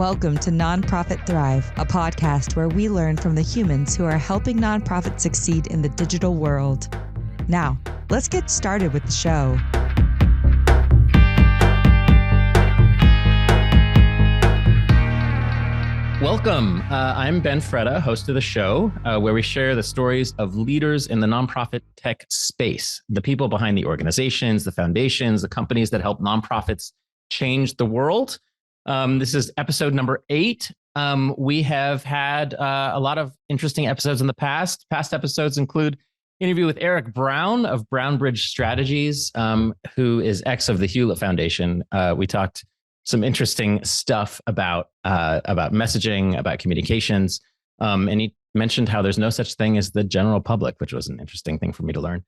Welcome to Nonprofit Thrive, a podcast where we learn from the humans who are helping nonprofits succeed in the digital world. Now, let's get started with the show. Welcome. I'm Ben Freda, host of the show, where we share the stories of leaders in the nonprofit tech space, the people behind the organizations, the foundations, the companies that help nonprofits change the world. This is episode number 8. We have had a lot of interesting episodes in the past. Past episodes include interview with Eric Brown of Brownbridge Strategies, who is ex of the Hewlett Foundation. We talked some interesting stuff about messaging, about communications, and he mentioned how there's no such thing as the general public, which was an interesting thing for me to learn.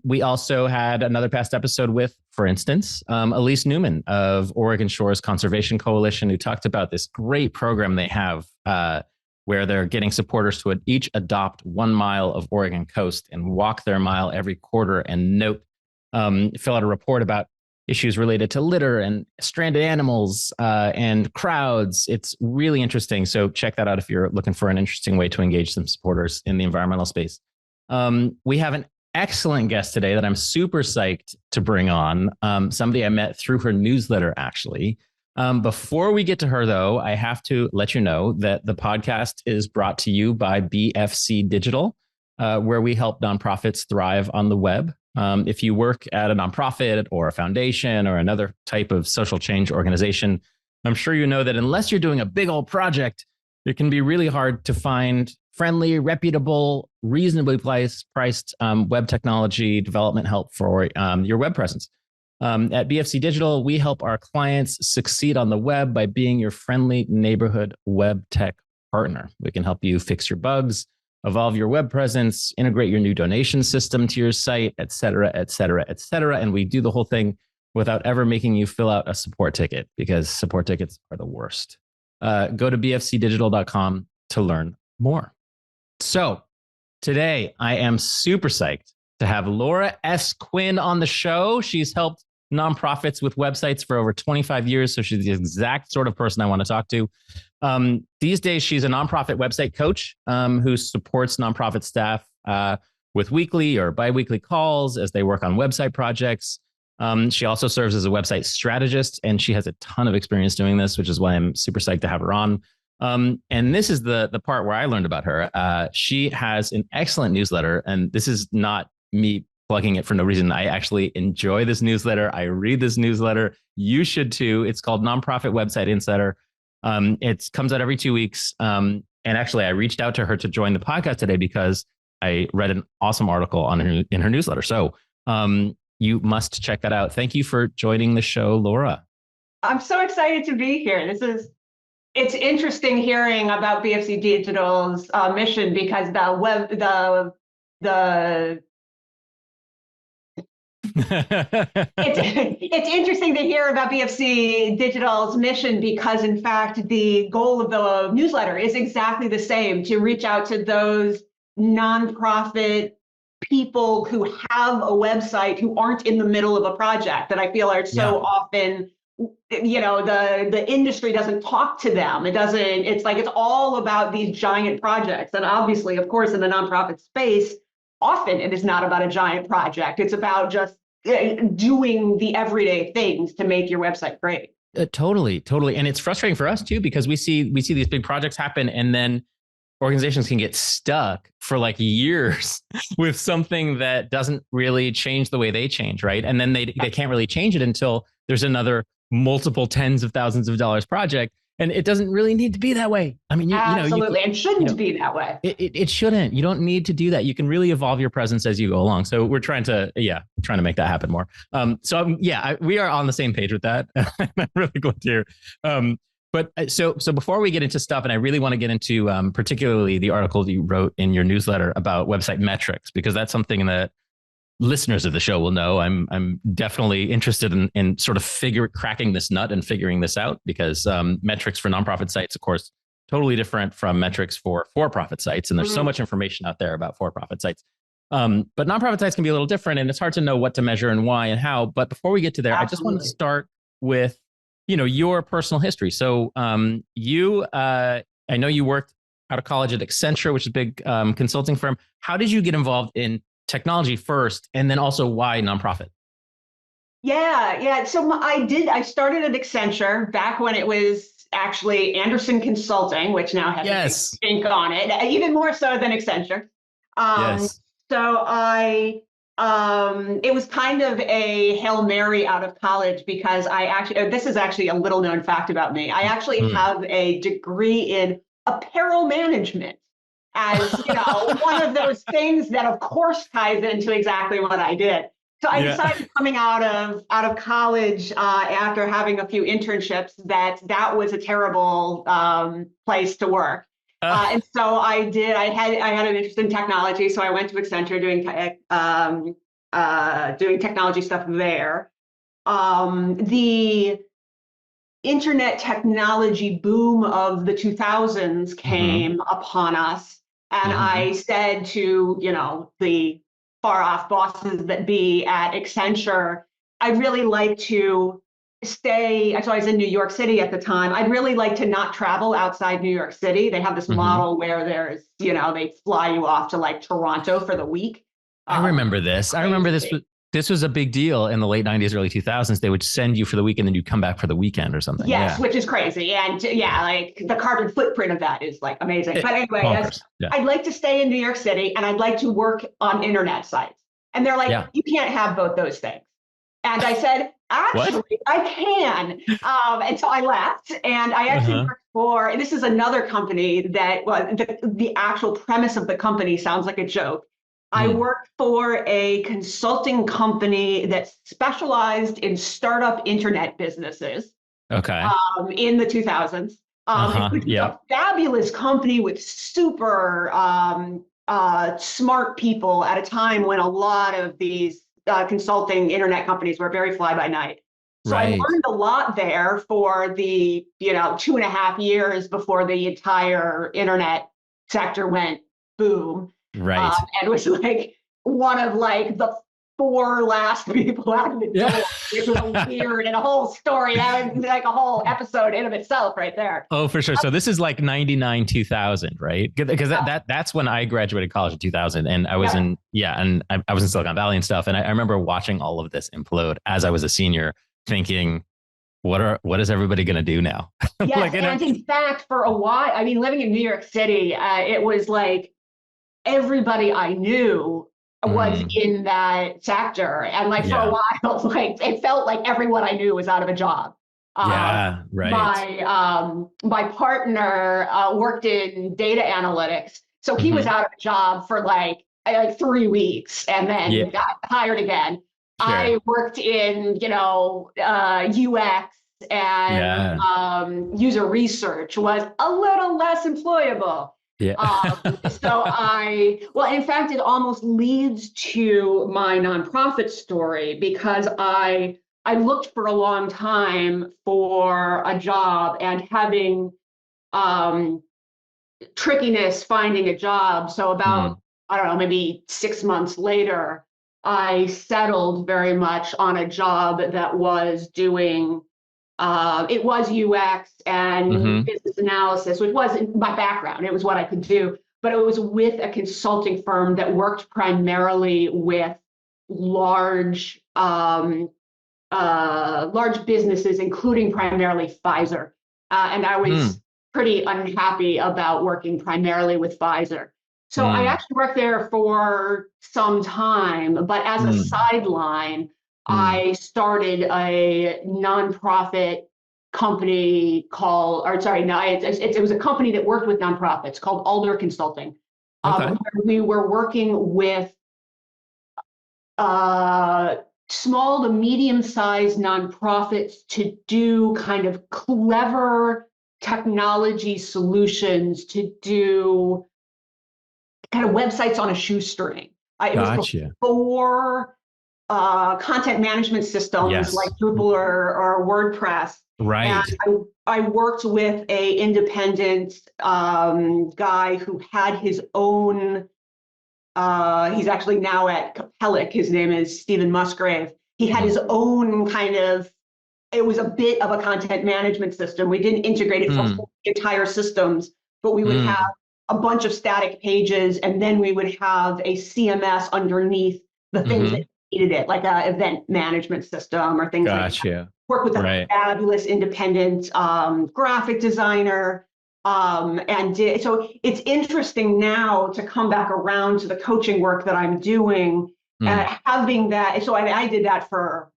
We also had another past episode with, for instance, Elise Newman of Oregon Shores Conservation Coalition, who talked about this great program they have where they're getting supporters to each adopt 1 mile of Oregon coast and walk their mile every quarter and fill out a report about issues related to litter and stranded animals and crowds. It's really interesting. So check that out if you're looking for an interesting way to engage some supporters in the environmental space. We have an excellent guest today that I'm super psyched to bring on. Somebody I met through her newsletter, actually. Before we get to her, though, I have to let you know that the podcast is brought to you by BFC Digital, where we help nonprofits thrive on the web. If you work at a nonprofit or a foundation or another type of social change organization, I'm sure you know that unless you're doing a big old project, it can be really hard to find friendly, reputable, reasonably priced web technology development help for your web presence. At BFC Digital, we help our clients succeed on the web by being your friendly neighborhood web tech partner. We can help you fix your bugs, evolve your web presence, integrate your new donation system to your site, et cetera, et cetera, et cetera. And we do the whole thing without ever making you fill out a support ticket, because support tickets are the worst. Go to bfcdigital.com to learn more. So today I am super psyched to have Laura S. Quinn on the show. She's helped nonprofits with websites for over 25 years. So she's the exact sort of person I want to talk to. These days, she's a nonprofit website coach who supports nonprofit staff with weekly or biweekly calls as they work on website projects. She also serves as a website strategist, and she has a ton of experience doing this, which is why I'm super psyched to have her on. And this is the part where I learned about her. She has an excellent newsletter, and this is not me plugging it for no reason. I actually enjoy this newsletter. I read this newsletter. You should too. It's called Nonprofit Website Insider. It comes out every 2 weeks. And actually, I reached out to her to join the podcast today because I read an awesome article in her newsletter. So you must check that out. Thank you for joining the show, Laura. I'm so excited to be here. It's interesting hearing about BFC Digital's mission, because it's interesting to hear about BFC Digital's mission, because in fact, the goal of the newsletter is exactly the same: to reach out to those nonprofit people who have a website, who aren't in the middle of a project, that I feel are so often, the industry doesn't talk to them. It's like, it's all about these giant projects. And obviously, of course, in the nonprofit space, often it is not about a giant project. It's about just doing the everyday things to make your website great. Totally. And it's frustrating for us too, because we see these big projects happen, and then organizations can get stuck for like years with something that doesn't really change the way they change, right? And then they can't really change it until there's another multiple tens of thousands of dollars project. And it doesn't really need to be that way. I mean, absolutely, and shouldn't be that way. It shouldn't. You don't need to do that. You can really evolve your presence as you go along. So we're trying to make that happen more. We are on the same page with that. I'm really glad to hear. So before we get into stuff, and I really want to get into particularly the article that you wrote in your newsletter about website metrics, because that's something that listeners of the show will know. I'm definitely interested in sort of cracking this nut and figuring this out, because metrics for nonprofit sites, of course, totally different from metrics for for-profit sites. And there's so much information out there about for-profit sites. But nonprofit sites can be a little different, and it's hard to know what to measure and why and how. But before we get to there, I just want to start with your personal history. So I know you worked out of college at Accenture, which is a big consulting firm. How did you get involved in technology first, and then also why nonprofit? Yeah. So I started at Accenture back when it was actually Anderson Consulting, which now has a big Yes. stink on it, even more so than Accenture. Um, Yes. so it was kind of a Hail Mary out of college because this is actually a little known fact about me. I actually have a degree in apparel management as, one of those things that of course ties into exactly what I did. So I decided coming out of college after having a few internships that was a terrible place to work. And so I had an interest in technology. So I went to Accenture doing technology stuff there. The internet technology boom of the 2000s came upon us. And I said to, the far off bosses that be at Accenture, I'd really like to stay. So I was in New York City at the time. I'd really like to not travel outside New York City. They have this model where there's, they fly you off to like Toronto for the week. I remember this. I remember this. This was a big deal in the late 90s, early 2000s. They would send you for the week and then you'd come back for the weekend or something. Yes, which is crazy. And like the carbon footprint of that is like amazing. But anyway, I'd like to stay in New York City and I'd like to work on internet sites. And they're like, you can't have both those things. And I said, actually, I can. And so I left and I actually worked this is another company that the actual premise of the company sounds like a joke. I worked for a consulting company that specialized in startup internet businesses. Okay. In the 2000s. It was a fabulous company with super smart people at a time when a lot of these consulting internet companies were very fly by night. So I learned a lot there for the 2.5 years before the entire internet sector went boom. Right. And was like one of like the 4 last people out of the door, which was weird and a whole story. That was like a whole episode in of itself right there. Oh, for sure. So this is like 99, 2000, right? Because that's when I graduated college in 2000 and I was and I was in Silicon Valley and stuff. And I remember watching all of this implode as I was a senior thinking, what is everybody going to do now? Yes. And in fact, for a while, I mean, living in New York City, it was like, everybody I knew was in that sector. And like for a while, like it felt like everyone I knew was out of a job. My partner worked in data analytics. So he was out of a job for like 3 weeks and then got hired again. Sure. I worked in, UX and user research was a little less employable. Yeah. In fact, it almost leads to my nonprofit story because I looked for a long time for a job and having trickiness finding a job. So about, I don't know, maybe 6 months later, I settled very much on a job that was doing it was UX and business analysis, which wasn't my background. It was what I could do, but it was with a consulting firm that worked primarily with large businesses, including primarily Pfizer. And I was pretty unhappy about working primarily with Pfizer. So I actually worked there for some time, but as a sideline, I started a nonprofit company it was a company that worked with nonprofits called Alder Consulting. Where we were working with small to medium-sized nonprofits to do kind of clever technology solutions to do kind of websites on a shoestring. It was before content management systems like Drupal or WordPress. Right. And I worked with a independent guy who had his own, he's actually now at Capellic. His name is Stephen Musgrave. He had his own kind of it was a bit of a content management system. We didn't integrate it for entire systems, but we would have a bunch of static pages, and then we would have a CMS underneath the things that needed it, like an event management system or things like that. Work with a fabulous independent graphic designer. So it's interesting now to come back around to the coaching work that I'm doing, having that. So I did that for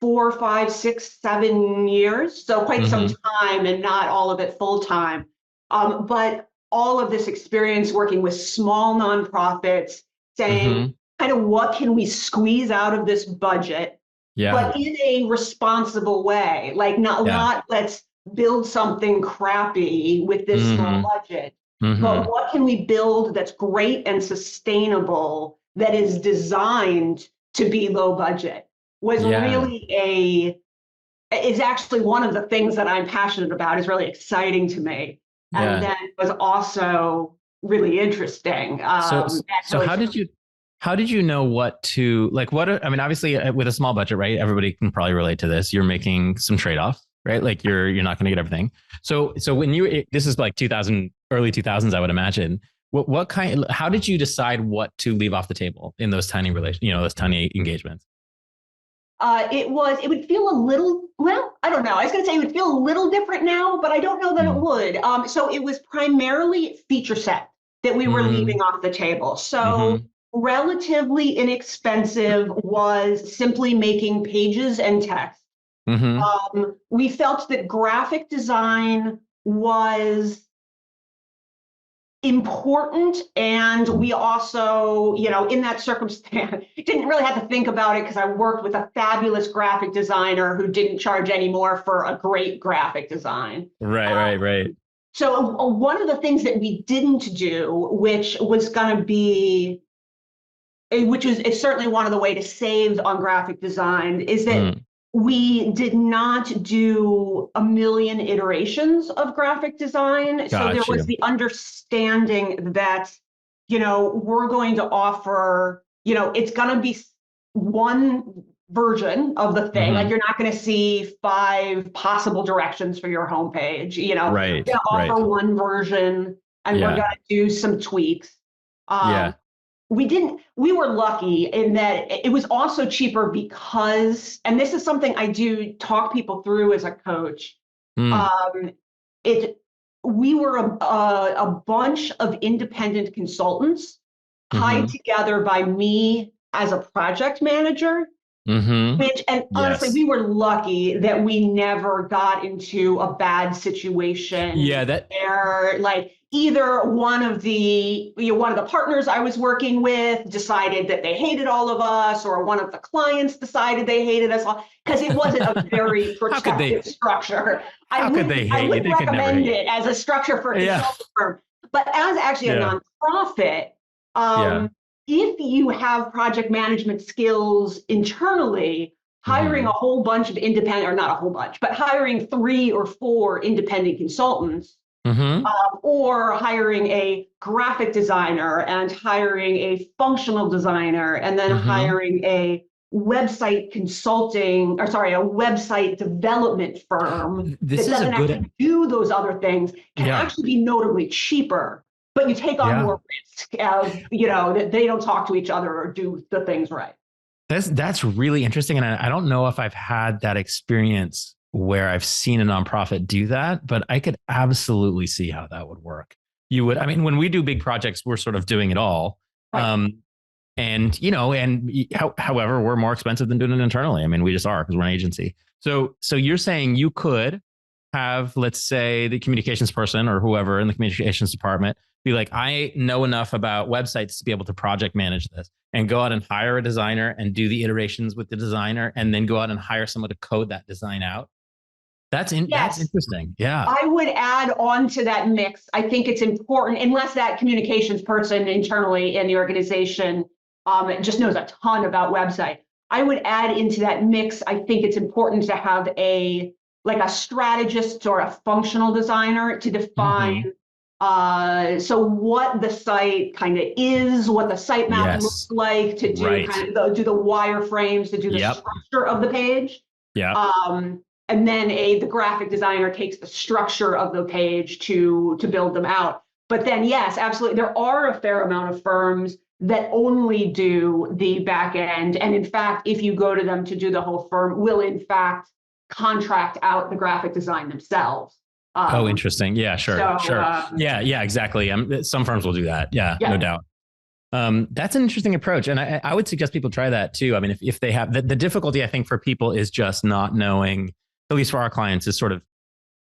4, 5, 6, 7 years. So quite some time, and not all of it full time. But all of this experience working with small nonprofits, saying kind of what can we squeeze out of this budget, but in a responsible way, like not let's build something crappy with this small budget, but what can we build that's great and sustainable, that is designed to be low budget, was really is actually one of the things that I'm passionate about, is really exciting to me. And then was also really interesting. So how did you know what to, like, I mean, obviously with a small budget, right? Everybody can probably relate to this. You're making some trade-offs, right? Like you're not going to get everything. So when this is like early 2000s, I would imagine. How did you decide what to leave off the table in those tiny those tiny engagements? It would feel a little, well, I don't know. I was going to say it would feel a little different now, but I don't know that it would. So it was primarily feature set that we were leaving off the table. So relatively inexpensive was simply making pages and text. We felt that graphic design was important, and we also, in that circumstance, didn't really have to think about it because I worked with a fabulous graphic designer who didn't charge any more for a great graphic design. Right. So one of the things that we didn't do, which was certainly one of the way to save on graphic design, is that we did not do a million iterations of graphic design. So there was the understanding that, we're going to offer, it's going to be one version of the thing. Like you're not going to see 5 possible directions for your homepage. We're going to offer one version, and we're going to do some tweaks. We were lucky in that it was also cheaper because, and this is something I do talk people through as a coach. We were a bunch of independent consultants tied together by me as a project manager. Honestly, we were lucky that we never got into a bad situation. Where, like, either one of the partners I was working with decided that they hated all of us, or one of the clients decided they hated us all, because it wasn't a very protective structure. I would recommend it as a structure for a consulting firm. But as actually a nonprofit, if you have project management skills internally, hiring a whole bunch of independent, or not a whole bunch, but hiring 3 or 4 independent consultants, or hiring a graphic designer, and hiring a functional designer, and then hiring a website a website development firm that doesn't actually do those other things, can actually be notably cheaper. But you take on more risk of, that they don't talk to each other or do the things right. That's really interesting. And I don't know if I've had that experience where I've seen a nonprofit do that, but I could absolutely see how that would work. When we do big projects, we're sort of doing it all. However, we're more expensive than doing it internally. I mean, we just are, because we're an agency. So you're saying you could have, let's say, the communications person or whoever in the communications department be like, I know enough about websites to be able to project manage this, and go out and hire a designer and do the iterations with the designer, and then go out and hire someone to code that design out. That's interesting. Yeah. I would add on to that mix. I think it's important, unless that communications person internally in the organization just knows a ton about website. I would add into that mix, I think it's important to have a strategist or a functional designer to define so what the site kind of is, what the sitemap looks like, to do do the wireframes, to do the structure of the page. Yeah. And then the graphic designer takes the structure of the page to build them out. But then, yes, absolutely, there are a fair amount of firms that only do the back end. And in fact, if you go to them to do the whole firm, will in fact contract out the graphic design themselves. Interesting. Yeah, sure. Yeah, exactly. Some firms will do that. Yeah, no doubt. That's an interesting approach. And I would suggest people try that too. I mean, if they have the difficulty, I think for people is just not knowing, at least for our clients, is sort of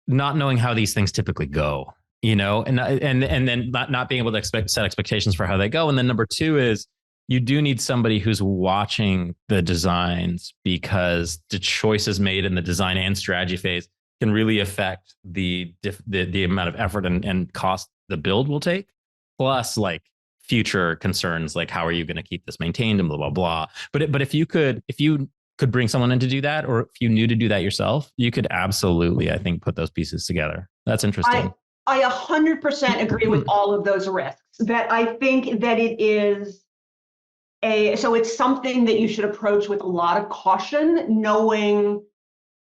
not knowing how these things typically go, and then not being able to set expectations for how they go. And then number two is you do need somebody who's watching the designs, because the choices made in the design and strategy phase can really affect the amount of effort and cost the build will take, plus like future concerns, like how are you going to keep this maintained and blah, blah, blah. But if you could bring someone in to do that, or if you knew to do that yourself, you could absolutely, I think, put those pieces together. That's interesting. I 100% agree with all of those risks. That I think that it is so it's something that you should approach with a lot of caution, knowing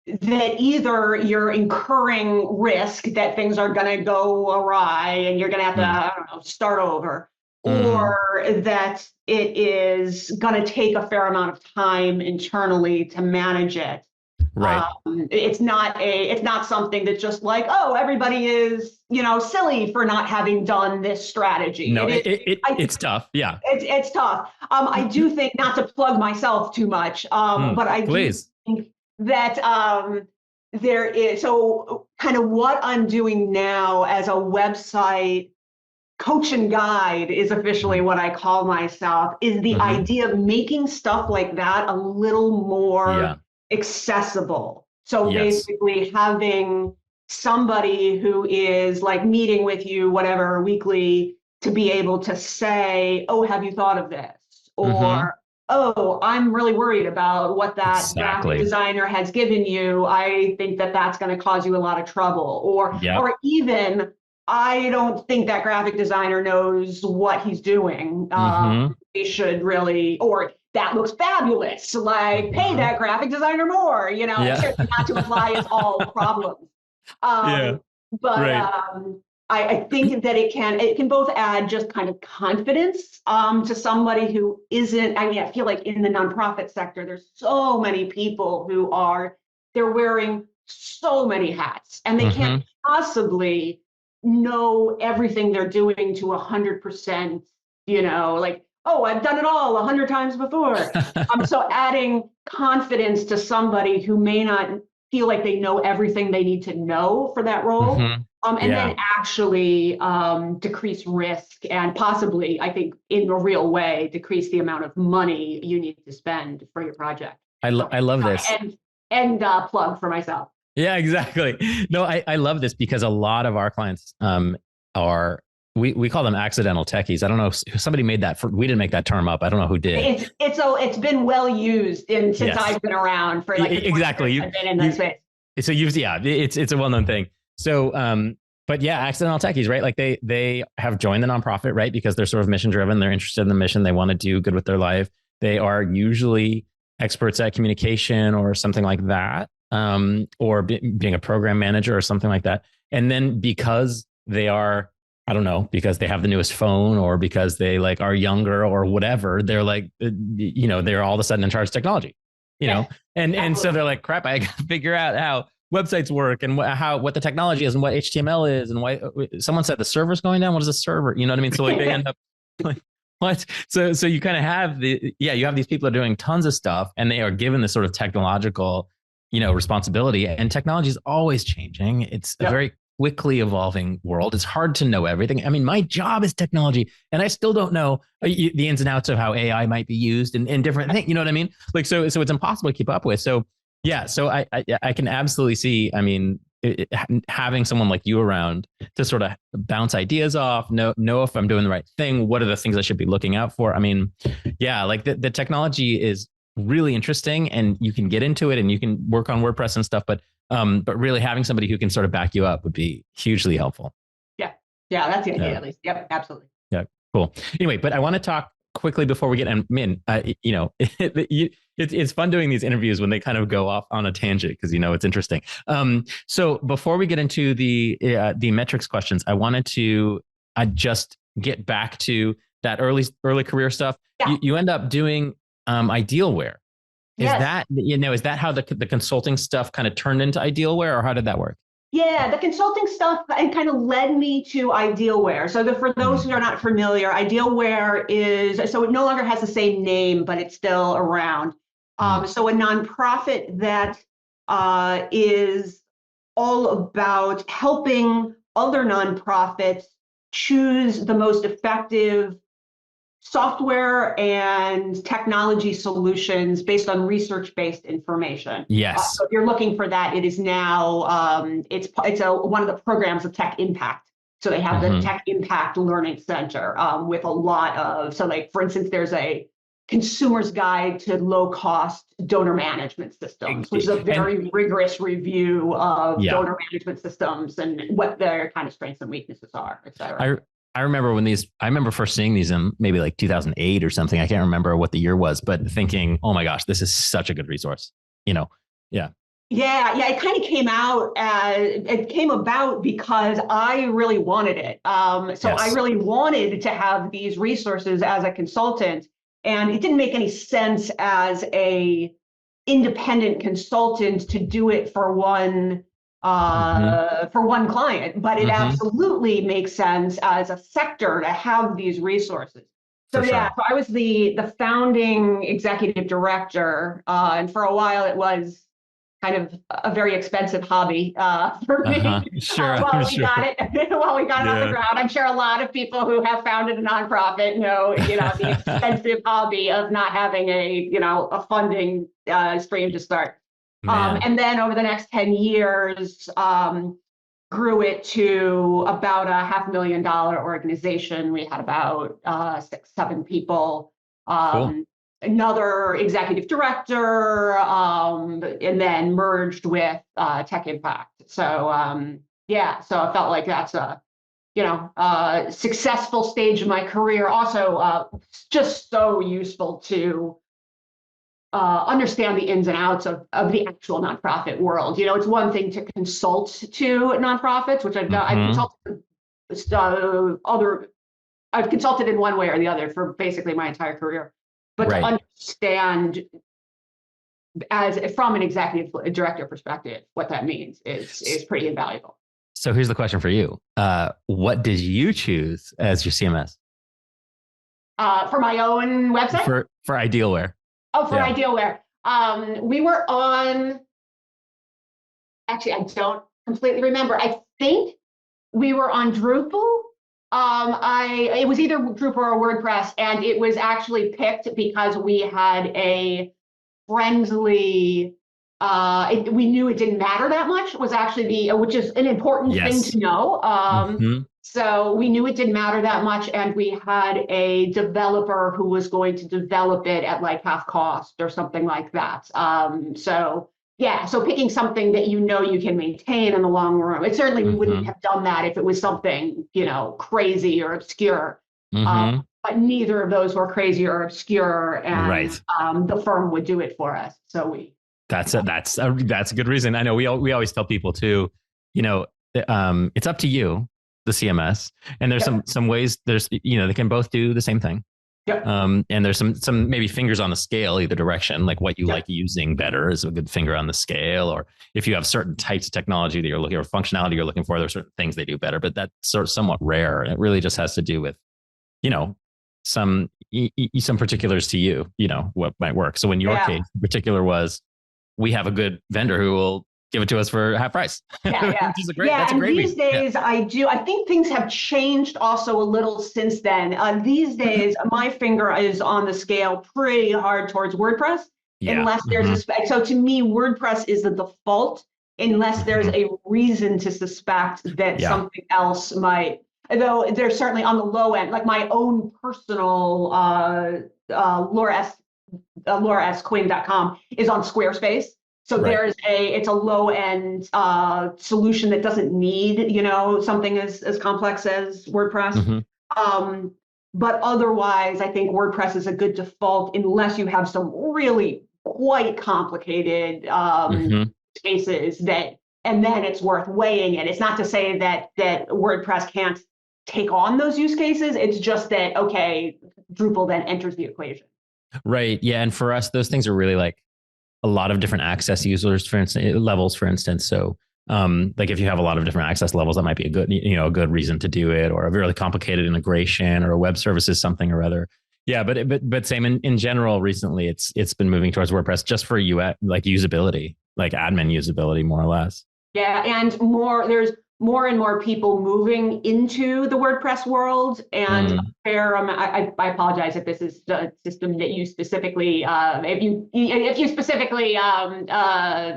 that either you're incurring risk that things are going to go awry and you're going to have to, I don't know, start over, or that it is going to take a fair amount of time internally to manage it. Right. It's not something that's just like, oh, everybody is, silly for not having done this strategy. No, it's tough. Yeah. It's tough. I do think, not to plug myself too much, but I do think that there is, so kind of what I'm doing now as a website coach and guide is officially what I call myself, is the idea of making stuff like that a little more accessible. So basically having somebody who is like meeting with you, whatever, weekly, to be able to say, oh, have you thought of this? Or, oh, I'm really worried about what that graphic designer has given you. I think that that's going to cause you a lot of trouble. Or even, I don't think that graphic designer knows what he's doing. He should really, or that looks fabulous. Like, pay that graphic designer more, certainly not to imply it's all problems. I think that it can both add just kind of confidence to somebody who isn't, I feel like in the nonprofit sector, there's so many people who they're wearing so many hats, and they can't possibly know everything they're doing to 100%, like, oh, I've done it all 100 times before. So adding confidence to somebody who may not feel like they know everything they need to know for that role. And then actually decrease risk, and possibly, I think, in a real way, decrease the amount of money you need to spend for your project. I love this. And plug for myself. Yeah, exactly. No, I love this, because a lot of our clients we call them accidental techies. I don't know if somebody made that. We didn't make that term up. I don't know who did. It's been well used since I've been around for like exactly. I've been in that space. So it's a well-known thing. So, but yeah, accidental techies, right? Like they have joined the nonprofit, right? Because they're sort of mission driven. They're interested in the mission. They want to do good with their life. They are usually experts at communication or something like that, or being a program manager or something like that. And then because they are, I don't know, because they have the newest phone, or because they like are younger or whatever, they're like, they're all of a sudden in charge of technology, and so they're like, crap, I got to figure out how websites work and what the technology is and what HTML is and why someone said the server's going down. What is a server? You know what I mean? So like they end up like, what? So you kind of have you have these people that are doing tons of stuff, and they are given this sort of technological, responsibility, and technology is always changing. It's a very quickly evolving world. It's hard to know everything. I mean, my job is technology, and I still don't know the ins and outs of how AI might be used in different things. You know what I mean? Like, so it's impossible to keep up with. So yeah, so I can absolutely see, having someone like you around to sort of bounce ideas off, know if I'm doing the right thing, what are the things I should be looking out for? I mean, yeah, like the technology is really interesting, and you can get into it and you can work on WordPress and stuff, but really having somebody who can sort of back you up would be hugely helpful. Yeah, that's the idea, at least. Yep, absolutely. Yeah, cool. Anyway, but I want to talk quickly before we get in. It's fun doing these interviews when they kind of go off on a tangent because it's interesting. So before we get into the metrics questions, I wanted to just get back to that early career stuff. Yeah. You end up doing Idealware. Yes. Is that how the consulting stuff kind of turned into Idealware, or how did that work? Yeah, the consulting stuff kind of led me to Idealware. So for those who are not familiar, Idealware so it no longer has the same name, but it's still around. So a nonprofit that is all about helping other nonprofits choose the most effective software and technology solutions based on research-based information. Yes. So if you're looking for that, it is now, it's one of the programs of Tech Impact. So they have the Tech Impact Learning Center with a lot of, so like, for instance, there's a consumer's guide to low-cost donor management systems, which is a very rigorous review of donor management systems and what their kind of strengths and weaknesses are, et cetera. I remember I remember first seeing these in maybe like 2008 or something. I can't remember what the year was, but thinking, oh my gosh, this is such a good resource. Yeah. Yeah. It kind of came about because I really wanted it. I really wanted to have these resources as a consultant, and it didn't make any sense as a independent consultant to do it for one client, but it absolutely makes sense as a sector to have these resources. So so I was the founding executive director, and for a while it was kind of a very expensive hobby for me. While we got it off the ground. I'm sure a lot of people who have founded a nonprofit know, the expensive hobby of not having a funding stream to start. And then over the next 10 years, grew it to about a $500,000 organization. We had about 6-7 people, cool. Another executive director, and then merged with Tech Impact. So so I felt like that's a successful stage of my career. Also, just so useful to understand the ins and outs of the actual nonprofit world. It's one thing to consult to nonprofits, which I've done. I've consulted in one way or the other for basically my entire career. But to understand from an executive director perspective, what that means is pretty invaluable. So here's the question for you. What did you choose as your CMS? For my own website? For Idealware. Oh, for Idealware. We were on, actually, I don't completely remember. I think we were on Drupal. It was either Drupal or WordPress, and it was actually picked because we had a friendly, we knew it didn't matter that much, was actually which is an important thing to know. So we knew it didn't matter that much, and we had a developer who was going to develop it at like half cost or something like that. So picking something that you can maintain in the long run. It certainly we wouldn't have done that if it was something crazy or obscure. But neither of those were crazy or obscure, and the firm would do it for us. So that's a good reason. I know we always tell people too, it's up to you, the CMS, and there's some ways they can both do the same thing. And there's some maybe fingers on the scale either direction, like what you like using better is a good finger on the scale, or if you have certain types of technology that you're looking or functionality you're looking for, there's certain things they do better, but that's sort of somewhat rare. It really just has to do with, some particulars to you, what might work. So in your case, in particular was, we have a good vendor who will give it to us for half price. That's a great these days I think things have changed also a little since then. These days, my finger is on the scale pretty hard towards WordPress, unless there's so to me, WordPress is the default, unless there's a reason to suspect that something else might, though there's certainly on the low end, like my own personal LauraSQuinn.com is on Squarespace. So it's a low end solution that doesn't need, something as complex as WordPress. But otherwise, I think WordPress is a good default unless you have some really quite complicated cases and then it's worth weighing it. It's not to say that WordPress can't take on those use cases. It's just that, okay, Drupal then enters the equation. Right. Yeah. And for us, those things are really like a lot of different access users, for instance, levels, for instance. So like if you have a lot of different access levels, that might be a good reason to do it, or a really complicated integration or a web services something or other. Yeah. But same in general, recently it's been moving towards WordPress just for like usability, like admin usability, more or less. Yeah. And there's more and more people moving into the WordPress world, and I apologize if this is the system that you specifically, if you specifically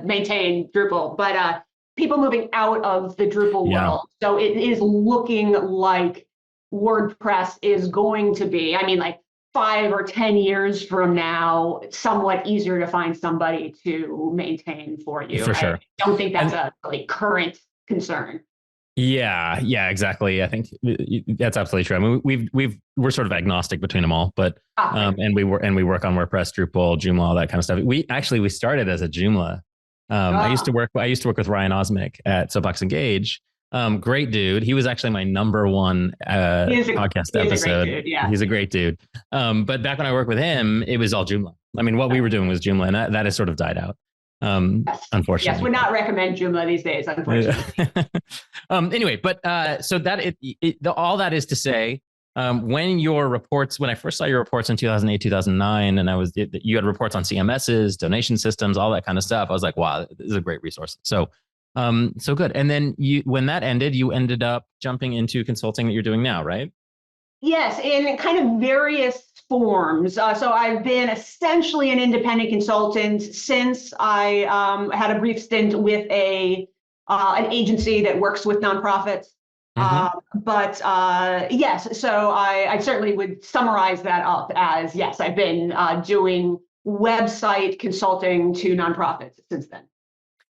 maintain Drupal, but people moving out of the Drupal world. So it is looking like WordPress is going to be, I mean, like 5 or 10 years from now, somewhat easier to find somebody to maintain for you. For sure. I don't think that's a really current concern. Yeah, exactly. I think that's absolutely true. I mean, we're sort of agnostic between them all, but and we work on WordPress, Drupal, Joomla, all that kind of stuff. We started as a Joomla. I used to work with Ryan Osmick at Soapbox Engage. Great dude. He was actually my number one podcast episode. Dude, yeah. He's a great dude. But back when I worked with him, it was all Joomla. I mean, what we were doing was Joomla, and that has sort of died out. Yes. Unfortunately. Yes, would not recommend Joomla these days, unfortunately. Anyway, but so that all that is to say, when I first saw your reports in 2008, 2009, and you had reports on CMSs, donation systems, all that kind of stuff. I was like, wow, this is a great resource. So good. And then when that ended, you ended up jumping into consulting that you're doing now, right? Yes, in kind of various forms. So I've been essentially an independent consultant since I had a brief stint with an agency that works with nonprofits. Yes, so I certainly would summarize that up as, yes, I've been doing website consulting to nonprofits since then.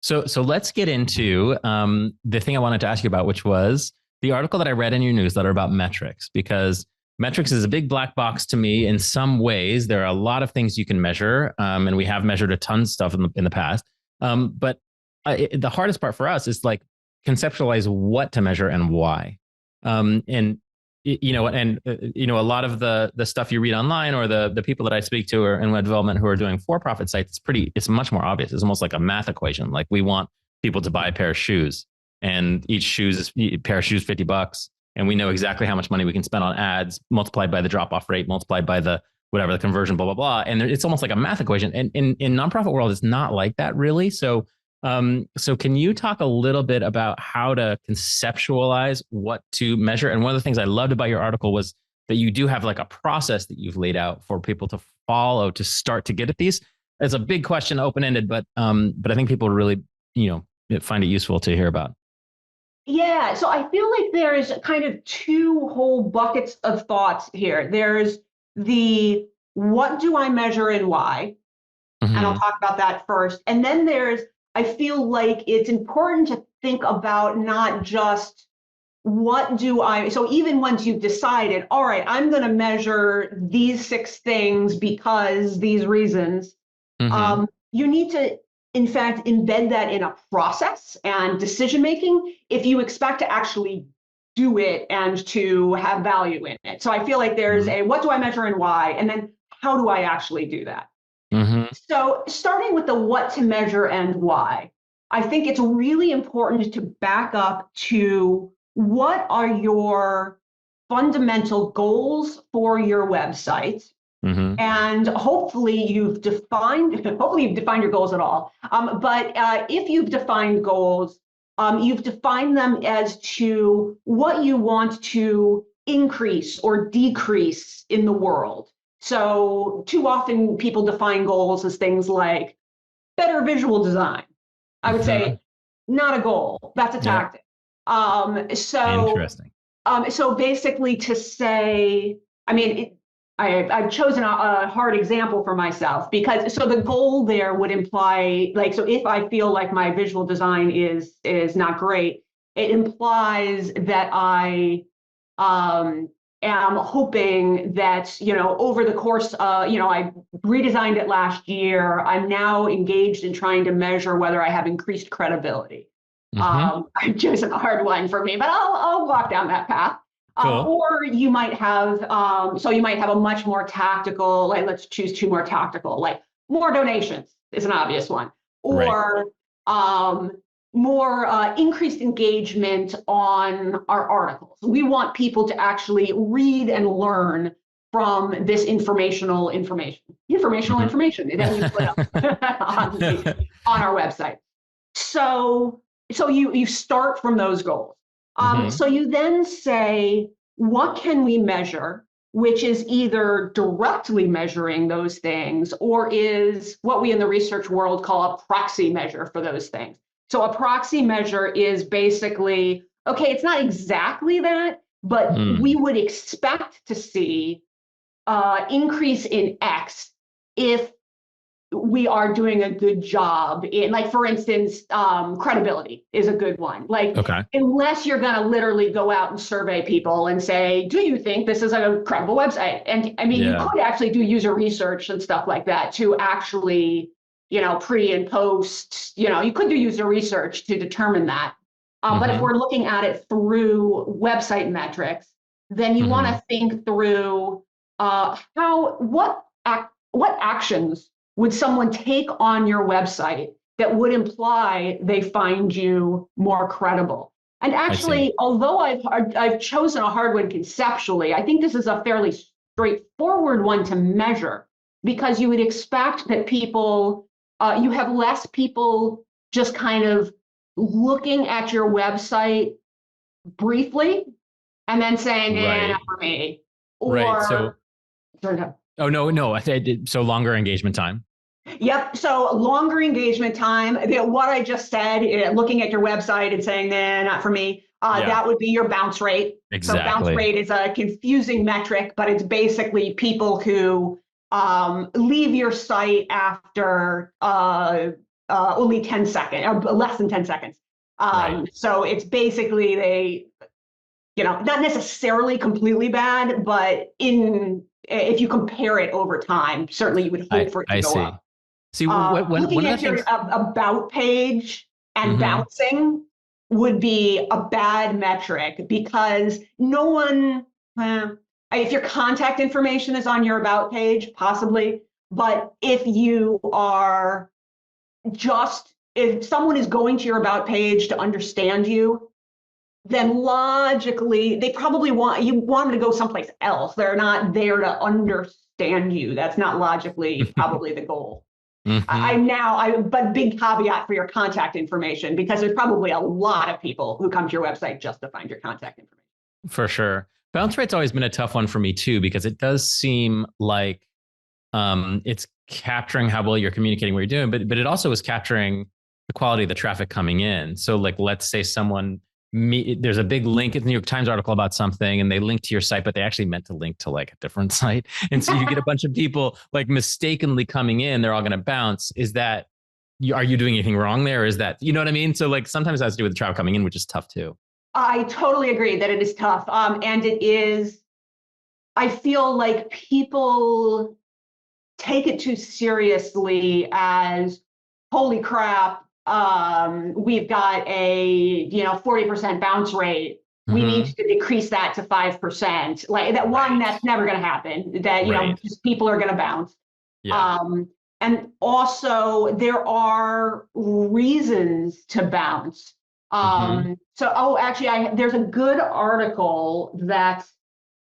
So let's get into the thing I wanted to ask you about, which was the article that I read in your newsletter about metrics, because metrics is a big black box to me in some ways. There are a lot of things you can measure, and we have measured a ton of stuff in the past. But the hardest part for us is like conceptualize what to measure and why. A lot of the stuff you read online, or the people that I speak to in web development who are doing for-profit sites, it's much more obvious. It's almost like a math equation. Like, we want people to buy a pair of shoes, and each pair of shoes $50, and we know exactly how much money we can spend on ads, multiplied by the drop-off rate, multiplied by the conversion, blah blah blah. And it's almost like a math equation. And in nonprofit world, it's not like that really. So can you talk a little bit about how to conceptualize what to measure? And one of the things I loved about your article was that you do have like a process that you've laid out for people to follow to start to get at these. It's a big question, open-ended, but I think people really, find it useful to hear about. Yeah, so I feel like there's kind of two whole buckets of thoughts here. There's the what do I measure and why? And I'll talk about that first. And then I feel like it's important to think about not just so even once you've decided, all right, I'm going to measure these 6 things because these reasons, you need to, in fact, embed that in a process and decision-making if you expect to actually do it and to have value in it. So I feel like there's a what do I measure and why, and then how do I actually do that? So starting with the what to measure and why, I think it's really important to back up to what are your fundamental goals for your website. And hopefully you've defined your goals at all. But if you've defined goals, you've defined them as to what you want to increase or decrease in the world. So too often people define goals as things like better visual design. I would say not a goal. That's a tactic. Interesting. So basically to say, I've chosen a hard example for myself because the goal there would imply so if I feel like my visual design is not great, it implies that I am hoping that, over the course, I redesigned it last year. I'm now engaged in trying to measure whether I have increased credibility. I'm choosing a hard one for me, but I'll walk down that path. Cool. Or you might have, a much more tactical, like let's choose two more tactical, like more donations is an obvious one, or more increased engagement on our articles. We want people to actually read and learn from this informational information that we put up on our website. So you start from those goals. So you then say, what can we measure, which is either directly measuring those things or is what we in the research world call a proxy measure for those things. So a proxy measure is basically, okay, it's not exactly that, but we would expect to see increase in X if we are doing a good job in, like, for instance, credibility is a good one. Like, unless you're going to literally go out and survey people and say, do you think this is a credible website? And I mean, you could actually do user research and stuff like that to actually, pre and post, you could do user research to determine that. But if we're looking at it through website metrics, then you want to think through what actions would someone take on your website that would imply they find you more credible? And actually, although I've chosen a hard one conceptually, I think this is a fairly straightforward one to measure, because you would expect that people, you have less people just kind of looking at your website briefly and then saying, not for me. Or, Oh, no. I did. So longer engagement time. Yep. So longer engagement time. What I just said, looking at your website and saying, not for me, that would be your bounce rate. Exactly. So bounce rate is a confusing metric, but it's basically people who leave your site after only 10 seconds, or less than 10 seconds. So it's basically they, not necessarily completely bad, but if you compare it over time, certainly you would hope for it to go up. See, looking at your about page and bouncing would be a bad metric, because no one, if your contact information is on your about page, possibly, but if someone is going to your about page to understand you, then logically, they probably want them to go someplace else. They're not there to understand you. That's not logically probably the goal. But big caveat for your contact information, because there's probably a lot of people who come to your website just to find your contact information. For sure. Bounce rate's always been a tough one for me too, because it does seem like it's capturing how well you're communicating what you're doing, but it also is capturing the quality of the traffic coming in. So like, let's say there's a big link in the New York Times article about something and they link to your site, but they actually meant to link to like a different site. And so you get a bunch of people like mistakenly coming in, they're all going to bounce. Are you doing anything wrong there? Or is that, you know what I mean? So like sometimes it has to do with the traffic coming in, which is tough too. I totally agree that it is tough. And it is, I feel like people take it too seriously as, holy crap, we've got a 40% bounce rate. We need to decrease that to 5%. Like that one, that's never going to happen. That just people are going to bounce. And also there are reasons to bounce. There's a good article that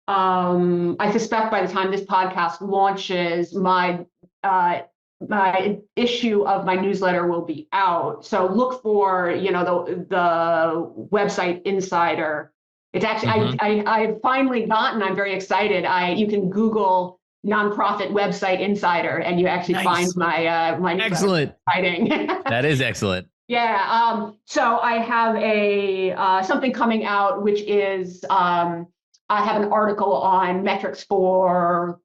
I suspect by the time this podcast launches, my issue of my newsletter will be out. So look for, the Website Insider. It's actually, I've finally gotten, I'm very excited. You can Google nonprofit Website Insider and you actually find my excellent writing. That is excellent. Yeah. So I have something coming out, which is, I have an article on metrics for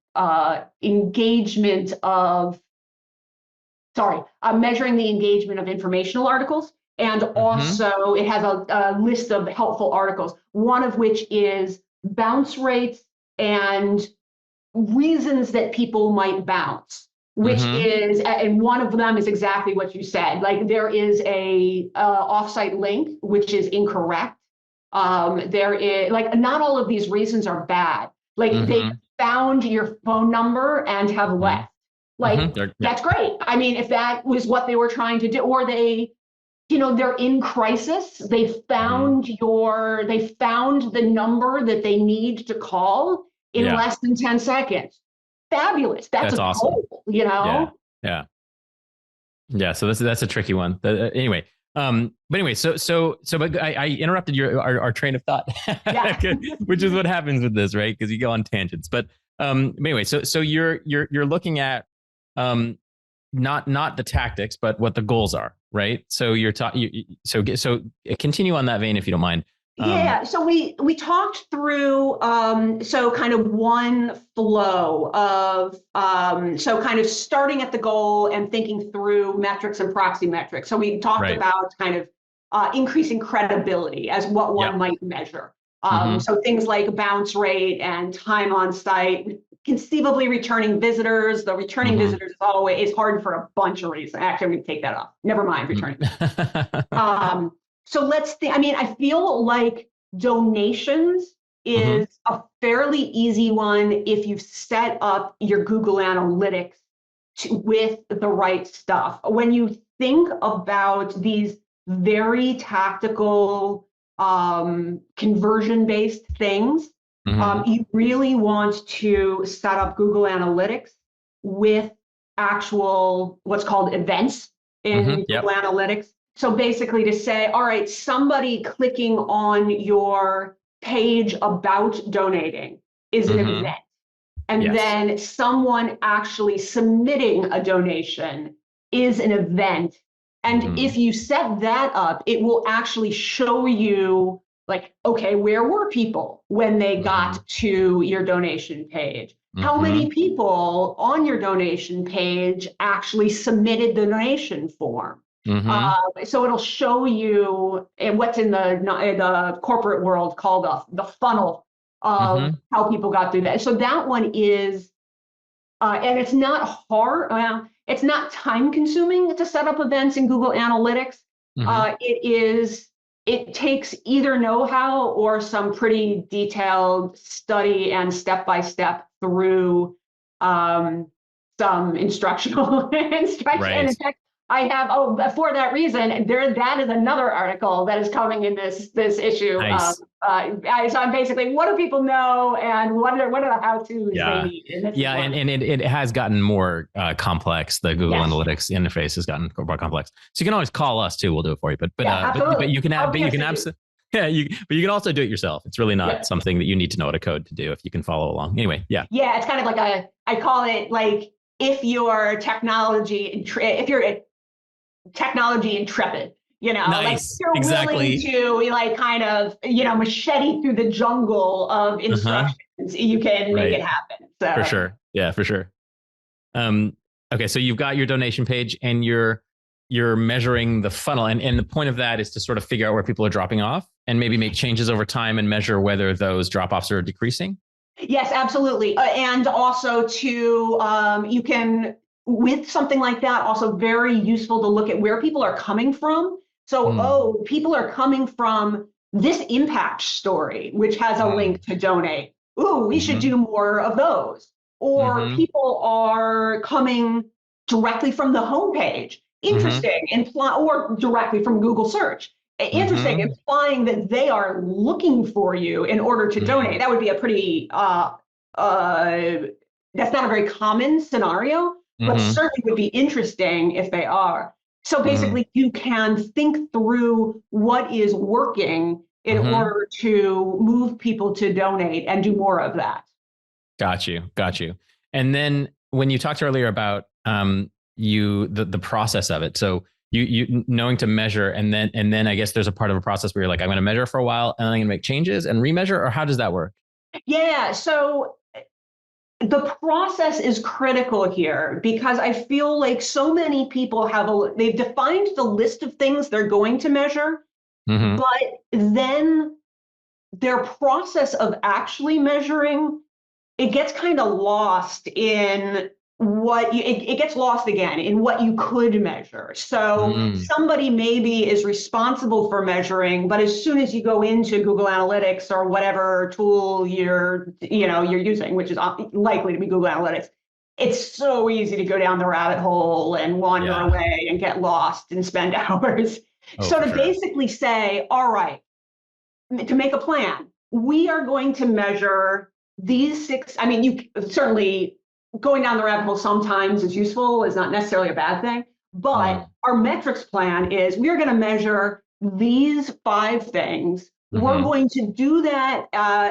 measuring the engagement of informational articles. And also it has a list of helpful articles, one of which is bounce rates and reasons that people might bounce, which is, and one of them is exactly what you said. Like there is a offsite link, which is incorrect. There is like, not all of these reasons are bad. Like they found your phone number and have left. Like that's great. I mean, if that was what they were trying to do, or they, they're in crisis. They found the number that they need to call in less than 10 seconds. Fabulous. That's a awesome. goal, Yeah. So that's a tricky one. But anyway, but I interrupted our train of thought, which is what happens with this, right? Because you go on tangents. But anyway, so you're looking at not the tactics, but what the goals are, right? So so continue on that vein if you don't mind. So we talked through so kind of one flow of so kind of starting at the goal and thinking through metrics and proxy metrics. So we talked about kind of increasing credibility as what one might measure. So things like bounce rate and time on site, conceivably returning visitors. The returning visitors is always hard for a bunch of reasons. Actually, I'm going to take that off. Never mind returning. So let's think, I feel like donations is a fairly easy one if you set up your Google Analytics with the right stuff. When you think about these very tactical conversion-based things, you really want to set up Google Analytics with actual what's called events in Google Analytics. So basically to say, all right, somebody clicking on your page about donating is an event. And then someone actually submitting a donation is an event. And if you set that up, it will actually show you like, okay, where were people when they got to your donation page? How many people on your donation page actually submitted the donation form? So it'll show you what's in the corporate world called the funnel of how people got through that. So that one is, and it's not hard. Well, it's not time consuming to set up events in Google Analytics. It takes either know-how or some pretty detailed study and step-by-step through some instructional instruction. And in fact, I have, for that reason, that is another article that is coming in this issue. Nice. So I'm basically, what do people know and what are the how-tos they need? And it has gotten more complex. The Google Analytics interface has gotten more complex. So you can always call us too. We'll do it for you. But you can absolutely. Yeah, but you can also do it yourself. It's really not something that you need to know how to code to do if you can follow along. Anyway, it's kind of like I call it like if you're technology intrepid, nice. like you're willing to like kind of, machete through the jungle of instructions, you can make it happen. So for sure. Yeah, for sure. Okay. So you've got your donation page and you're measuring the funnel. And the point of that is to sort of figure out where people are dropping off and maybe make changes over time and measure whether those drop-offs are decreasing. Yes, absolutely. And also you can, with something like that, also very useful to look at where people are coming from. So, people are coming from this impact story, which has a link to donate. Ooh, we should do more of those. Or people are coming directly from the homepage. Interesting. Or directly from Google search. Interesting, implying that they are looking for you in order to donate. That would be a pretty, that's not a very common scenario, but certainly would be interesting if they are. So basically, you can think through what is working in order to move people to donate and do more of that. Got you. And then when you talked earlier about the process of it, so you knowing to measure, and then I guess there's a part of a process where you're like, I'm going to measure for a while, and then I'm going to make changes and remeasure, or how does that work? Yeah. So the process is critical here because I feel like so many people they've defined the list of things they're going to measure, but then their process of actually measuring it gets kind of lost in it gets lost again in what you could measure. So somebody maybe is responsible for measuring, but as soon as you go into Google Analytics or whatever tool you're using, which is likely to be Google Analytics, it's so easy to go down the rabbit hole and wander away and get lost and spend hours. So to basically say, all right, to make a plan, we are going to measure these 6. I mean, you certainly going down the rabbit hole sometimes is useful, is not necessarily a bad thing. But our metrics plan is we are going to measure these 5 things. We're going to do that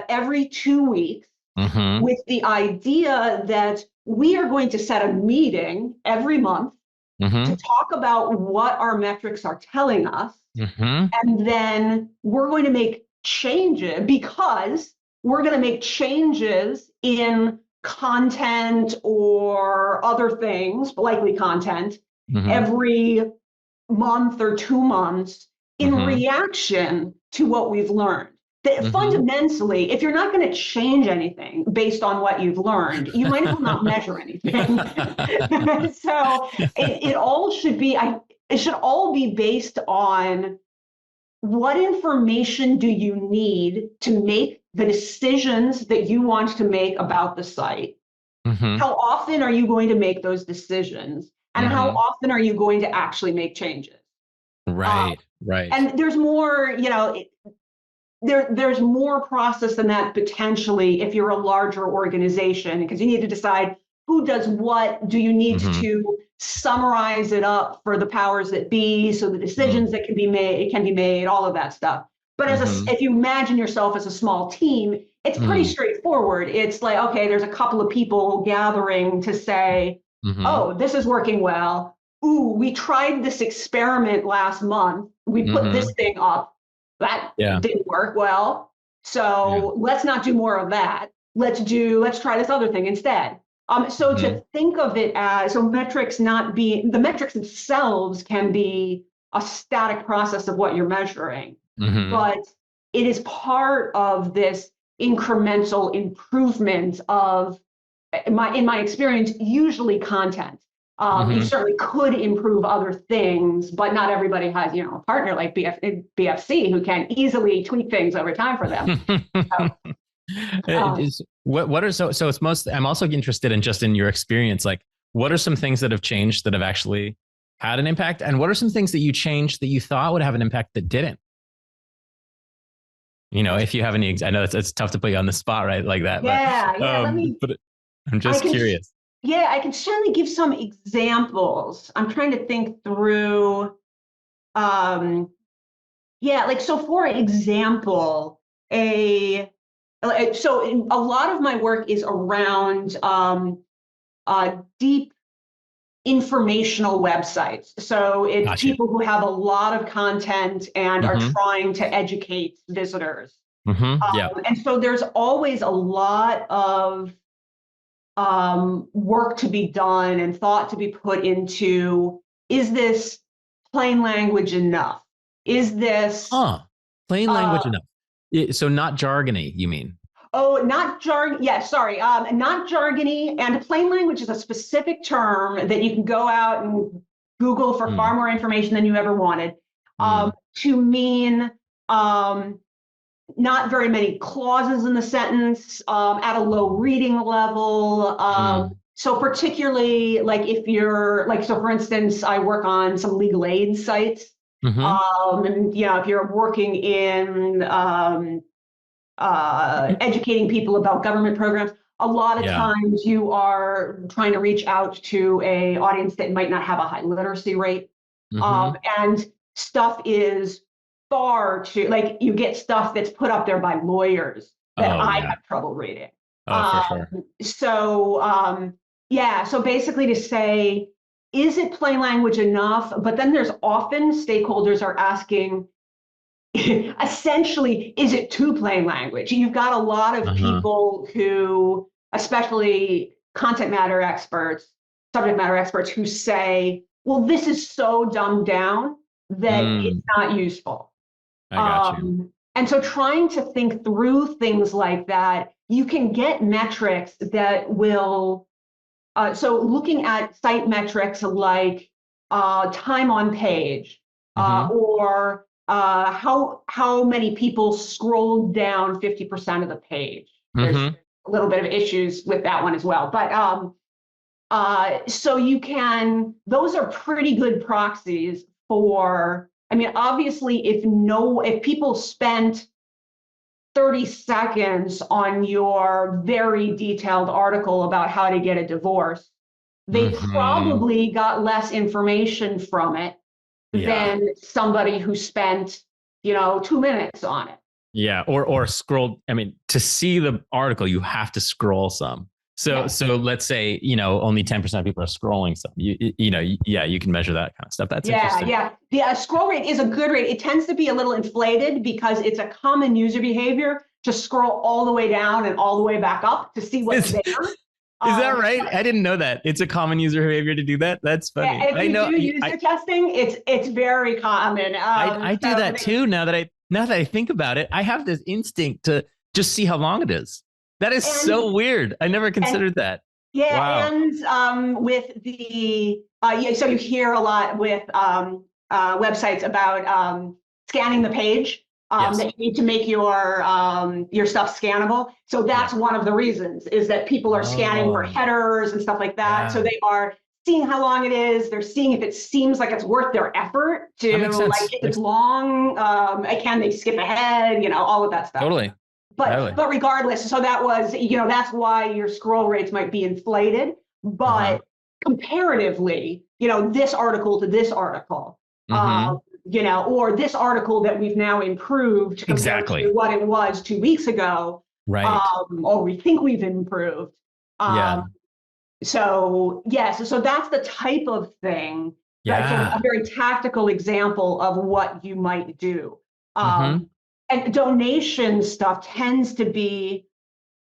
every 2 weeks with the idea that we are going to set a meeting every month to talk about what our metrics are telling us. And then we're going to make changes, because we're going to make changes in content or other things, likely content, every month or 2 months in reaction to what we've learned. That fundamentally, if you're not going to change anything based on what you've learned, you might as well not measure anything. So it all should be, it should all be based on what information do you need to make the decisions that you want to make about the site? How often are you going to make those decisions? And how often are you going to actually make changes? Right. And there's more, there's more process than that potentially if you're a larger organization, because you need to decide who does what. Do you need to summarize it up for the powers that be so the decisions that can be made, all of that stuff. But if you imagine yourself as a small team, it's pretty straightforward. It's like, okay, there's a couple of people gathering to say, oh, this is working well. Ooh, we tried this experiment last month. We put this thing up. That didn't work well. So let's not do more of that. Let's try this other thing instead. So to think of it as, the metrics themselves can be a static process of what you're measuring, but it is part of this incremental improvement of, in my experience, usually content. You certainly could improve other things, but not everybody has, a partner like BFC who can easily tweak things over time for them. I'm also interested in your experience. Like, what are some things that have changed that have actually had an impact? And what are some things that you changed that you thought would have an impact that didn't? If you have any, I know it's tough to put you on the spot, right? Like that. But I'm just curious. I can certainly give some examples. I'm trying to think through. So for example, a lot of my work is around deep informational websites. So it's people who have a lot of content and are trying to educate visitors. And so there's always a lot of work to be done and thought to be put into, is this plain language enough? Is this plain language enough? So not jargony, you mean? Oh, not jargon. Yeah, sorry. Not jargony. And plain language is a specific term that you can go out and Google for far more information than you ever wanted. To mean not very many clauses in the sentence, at a low reading level. So particularly like if you're so for instance, I work on some legal aid sites. And if you're working in educating people about government programs, a lot of times you are trying to reach out to a audience that might not have a high literacy rate. And stuff is far too, you get stuff that's put up there by lawyers that I have trouble reading. For sure. So basically to say, is it plain language enough? But then there's often stakeholders are asking, essentially, is it too plain language? You've got a lot of people who, especially subject matter experts, who say, well, this is so dumbed down that it's not useful. I got you. And so trying to think through things like that you can get metrics that will, so looking at site metrics like time on page, or how many people scrolled down 50% of the page. There's a little bit of issues with that one as well. But so you can, those are pretty good proxies for, I mean, obviously, if people spent 30 seconds on your very detailed article about how to get a divorce, they probably got less information from it than somebody who spent, 2 minutes on it. Yeah. Or scrolled. I mean, to see the article, you have to scroll some. So let's say, only 10% of people are scrolling some, you can measure that kind of stuff. That's interesting. Yeah. The scroll rate is a good rate. It tends to be a little inflated because it's a common user behavior to scroll all the way down and all the way back up to see what's there. Is that right? I didn't know that. It's a common user behavior to do that. That's funny. If you do user testing, it's very common. I do that too. Now that I think about it, I have this instinct to just see how long it is. That is so weird. I never considered that. Yeah, wow. And with the so you hear a lot with websites about scanning the page. That you need to make your stuff scannable. So that's one of the reasons is that people are scanning for headers and stuff like that. Yeah. So they are seeing how long it is. They're seeing if it seems like it's worth their effort to, like, if it's long, can they skip ahead, all of that stuff. Totally. But regardless, so that was, that's why your scroll rates might be inflated. But comparatively, this article to this article, or this article that we've now improved compared to what it was 2 weeks ago, right? Or we think we've improved. So yes, so that's the type of thing. That's a very tactical example of what you might do. And donation stuff tends to be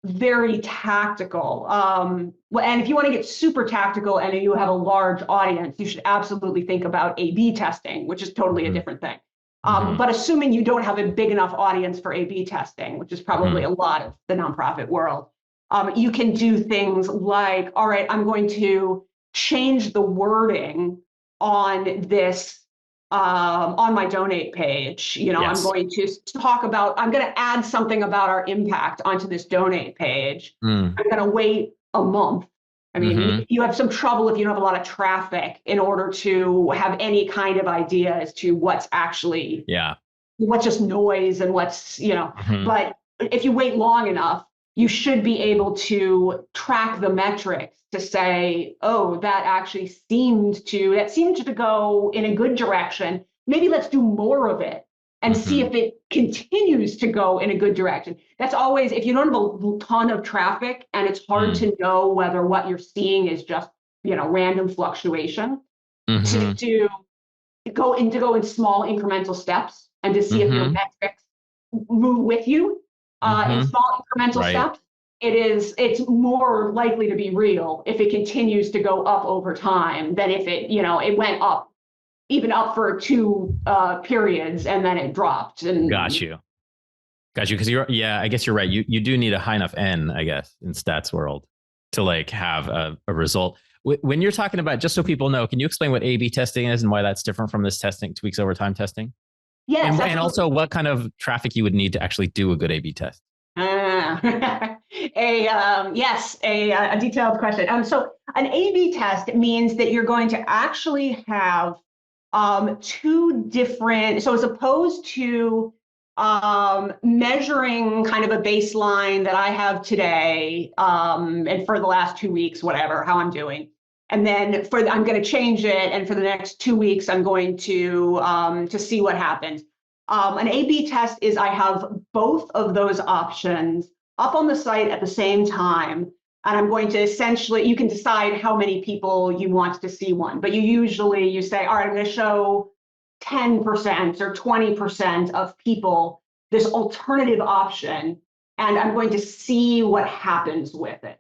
very tactical. And if you want to get super tactical and you have a large audience, you should absolutely think about A/B testing, which is totally a different thing. But assuming you don't have a big enough audience for A/B testing, which is probably a lot of the nonprofit world, you can do things like, all right, I'm going to change the wording on this, on my donate page. I'm going to I'm going to add something about our impact onto this donate page. I'm going to wait a month. I mean, you have some trouble if you don't have a lot of traffic in order to have any kind of idea as to what's actually, what's just noise and what's, but if you wait long enough, you should be able to track the metrics to say, oh, that seemed to go in a good direction. Maybe let's do more of it and see if it continues to go in a good direction. That's always, if you don't have a ton of traffic and it's hard to know whether what you're seeing is just, random fluctuation, to go in small incremental steps and to see if your metrics move with you. In small incremental steps, it's more likely to be real if it continues to go up over time than if it, it went up, even up for 2 periods and then it dropped. And Got you. Because I guess you're right. You do need a high enough N, I guess, in stats world to have a result. When you're talking about, just so people know, can you explain what A/B testing is and why that's different from this testing, 2 weeks over time testing? Yes. And also what kind of traffic you would need to actually do a good A/B test. A detailed question. So an A/B test means that you're going to actually have 2 different, so as opposed to measuring kind of a baseline that I have today, and for the last 2 weeks, whatever, how I'm doing. And then I'm going to change it. And for the next 2 weeks, I'm going to see what happens. An A/B test is I have both of those options up on the site at the same time. And I'm going to you can decide how many people you want to see one, but you say, all right, I'm going to show 10% or 20% of people this alternative option, and I'm going to see what happens with it.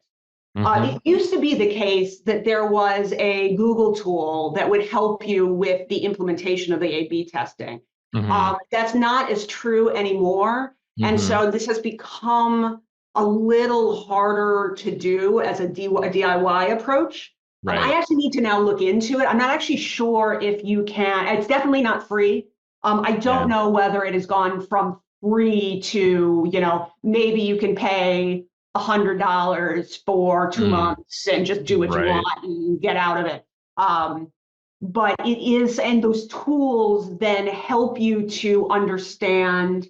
It used to be the case that there was a Google tool that would help you with the implementation of the A/B testing. That's not as true anymore. And so this has become a little harder to do as a DIY approach. Right. I actually need to now look into it. I'm not actually sure if you can. It's definitely not free. I don't know whether it has gone from free to, maybe you can pay $100 for 2 months and just do what you want and get out of it. But it is, and those tools then help you to understand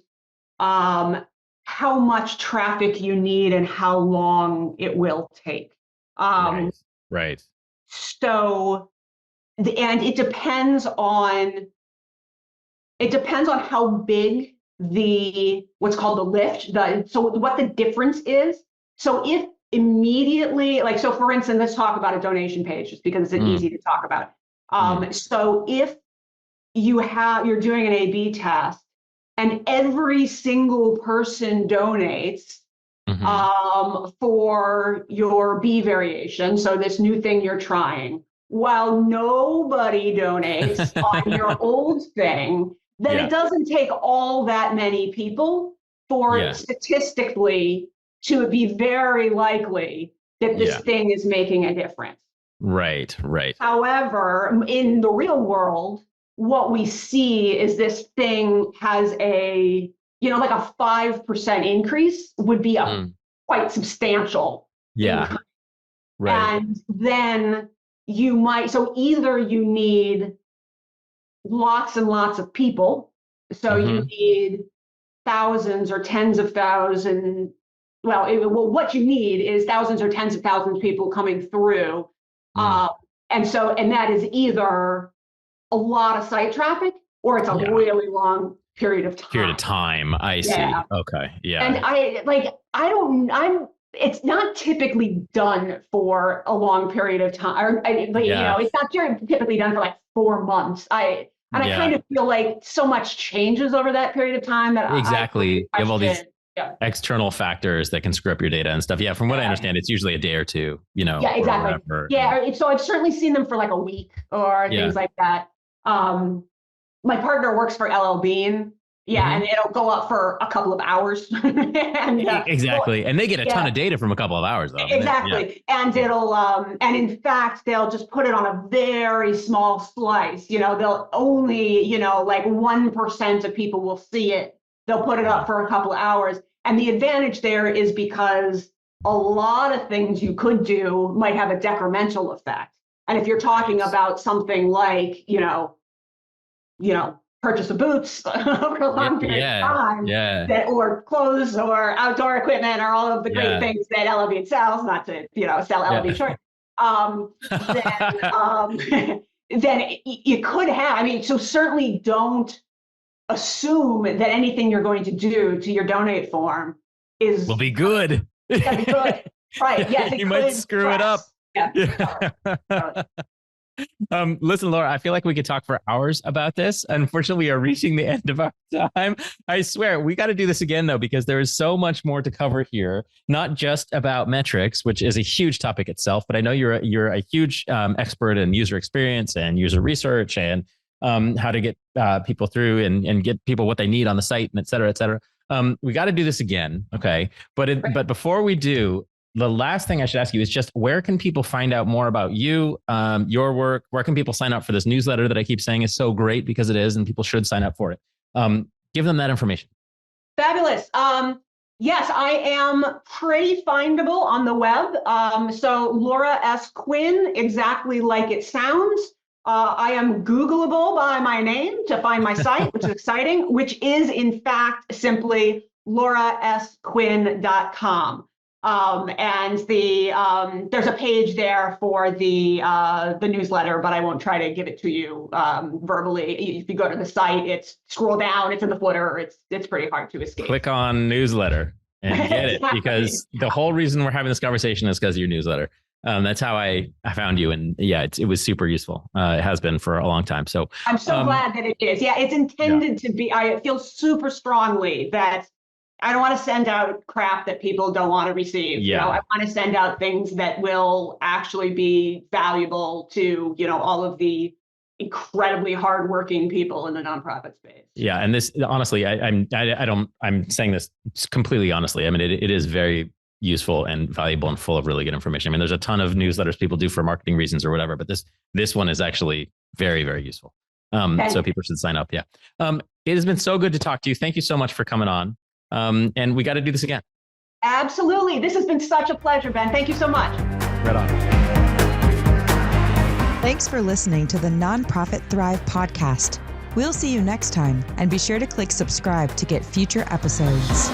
how much traffic you need and how long it will take. Right. So, and it depends on how big what's called the lift. So what the difference is. So if immediately, like, so for instance, let's talk about a donation page just because it's easy to talk about. So if you're doing an A/B test and every single person donates for your B variation, so this new thing you're trying, while nobody donates on your old thing, then it doesn't take all that many people for statistically to be very likely that this thing is making a difference. Right. However, in the real world, what we see is this thing has a, like a 5% increase would be a quite substantial increase. Right. And then you might, so either you need lots and lots of people, so you need thousands or tens of thousands. What you need is thousands or tens of thousands of people coming through. And that is either a lot of site traffic or it's a really long period of time. I see. Okay. Yeah. And it's not typically done for a long period of time, it's not typically done for like 4 months. I kind of feel like so much changes over that period of time that you have all these external factors that can screw up your data and stuff. Yeah. From what I understand, it's usually a day or two, Yeah, exactly. So I've certainly seen them for like a week or things like that. My partner works for LL Bean. And it'll go up for a couple of hours. And, exactly. And they get a ton of data from a couple of hours, though. Exactly. And it'll, and in fact, they'll just put it on a very small slice. They'll only, like 1% of people will see it. They'll put it up for a couple of hours. And the advantage there is because a lot of things you could do might have a detrimental effect. And if you're talking about something like, purchase of boots over a long period of time, or clothes or outdoor equipment or all of the great things that LLB sells, not to, sell LLB short, then you could have, so certainly don't assume that anything you're going to do to your donate form will be good. Gotta be good. Right. Yes. You might screw it up. Listen, Laura, I feel like we could talk for hours about this. Unfortunately, we are reaching the end of our time. I swear we got to do this again, though, because there is so much more to cover here, not just about metrics, which is a huge topic itself, but I know you're a huge expert in user experience and user research and how to get people through and get people what they need on the site and et cetera, et cetera. We got to do this again. Okay. But before we do, the last thing I should ask you is just where can people find out more about you, your work? Where can people sign up for this newsletter that I keep saying is so great because it is, and people should sign up for it. Give them that information. Fabulous. Yes, I am pretty findable on the web. So Laura S. Quinn, exactly like it sounds. I am Googleable by my name to find my site, which is exciting, which is in fact simply laurasquinn.com. And there's a page there for the newsletter, but I won't try to give it to you verbally. If you go to the site, scroll down, it's in the footer. It's pretty hard to escape. Click on newsletter and get it, because the whole reason we're having this conversation is because of your newsletter. That's how I found you, and it was super useful. It has been for a long time. So I'm so glad that it is. Yeah, it's intended to be. I feel super strongly that I don't want to send out crap that people don't want to receive. I want to send out things that will actually be valuable to, all of the incredibly hardworking people in the nonprofit space. Yeah, and this honestly, I'm saying this completely honestly. I mean, it is very useful and valuable and full of really good information. I mean, there's a ton of newsletters people do for marketing reasons or whatever, but this one is actually very, very useful. So people should sign up. Yeah. It has been so good to talk to you. Thank you so much for coming on. And we got to do this again. Absolutely. This has been such a pleasure, Ben. Thank you so much. Right on. Thanks for listening to the Nonprofit Thrive podcast. We'll see you next time, and be sure to click subscribe to get future episodes.